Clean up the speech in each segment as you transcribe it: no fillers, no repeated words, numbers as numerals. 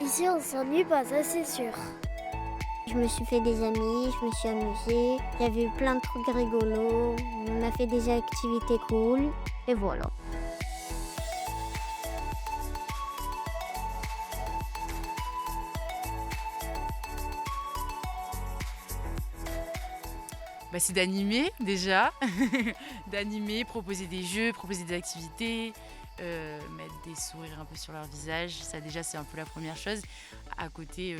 Ici, on s'ennuie pas, ça c'est sûr. Je me suis fait des amis, je me suis amusée. Il y avait eu plein de trucs rigolos. On a fait des activités cool. Et voilà. C'est d'animer déjà, d'animer, proposer des jeux, proposer des activités, mettre des sourires un peu sur leur visage. Ça déjà c'est un peu la première chose. À côté,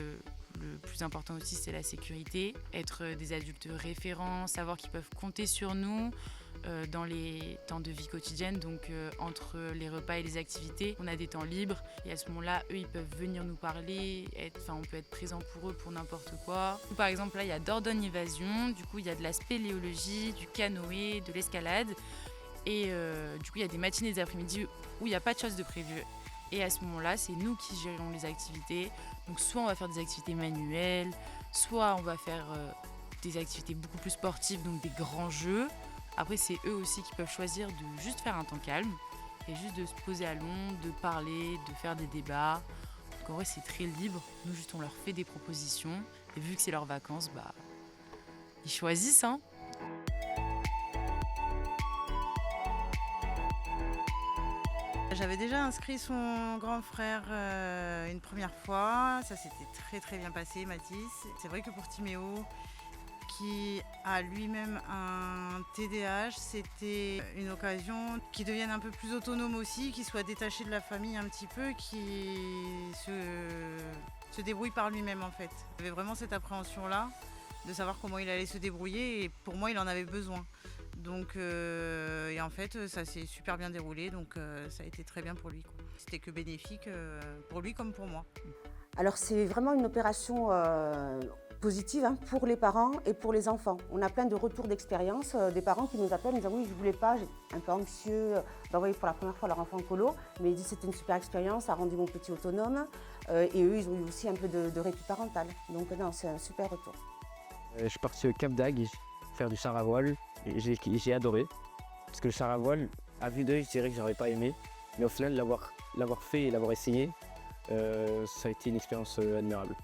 le plus important aussi c'est la sécurité. Être des adultes référents, savoir qu'ils peuvent compter sur nous dans les temps de vie quotidienne. Donc entre les repas et les activités, on a des temps libres. Et à ce moment-là, eux, ils peuvent venir nous parler. On peut être présent pour eux pour n'importe quoi. Par exemple, là, il y a Dordogne Évasion. Du coup, il y a de la spéléologie, du canoë, de l'escalade. Et du coup, il y a des matinées et des après-midi où il n'y a pas de choses de prévues. Et à ce moment-là, c'est nous qui gérons les activités. Donc soit on va faire des activités manuelles, soit on va faire des activités beaucoup plus sportives, donc des grands jeux. Après, c'est eux aussi qui peuvent choisir de juste faire un temps calme et juste de se poser à l'ombre, de parler, de faire des débats. Donc en vrai, c'est très libre. Nous, juste, on leur fait des propositions. Et vu que c'est leurs vacances, ils choisissent, hein. J'avais déjà inscrit son grand frère une première fois, ça s'était très très bien passé, Mathis. C'est vrai que pour Timéo, qui a lui-même un TDAH, c'était une occasion qu'il devienne un peu plus autonome aussi, qu'il soit détaché de la famille un petit peu, qu'il se débrouille par lui-même en fait. Il avait vraiment cette appréhension-là de savoir comment il allait se débrouiller et pour moi il en avait besoin. Donc, et en fait, ça s'est super bien déroulé, donc ça a été très bien pour lui, quoi. C'était que bénéfique pour lui comme pour moi. Alors c'est vraiment une opération positive pour les parents et pour les enfants. On a plein de retours d'expérience, des parents qui nous appellent, nous disent oui je voulais pas, j'étais un peu anxieux d'envoyer pour la première fois leur enfant en colo, mais ils disent c'était une super expérience, ça a rendu mon petit autonome et eux ils ont eu aussi un peu de répit parental. Donc non, c'est un super retour. Je suis parti au Cap d'Agde faire du char à voile et j'ai adoré. Parce que le char à voile, à vue d'œil, je dirais que j'aurais pas aimé. Mais au final, l'avoir fait et l'avoir essayé, ça a été une expérience admirable.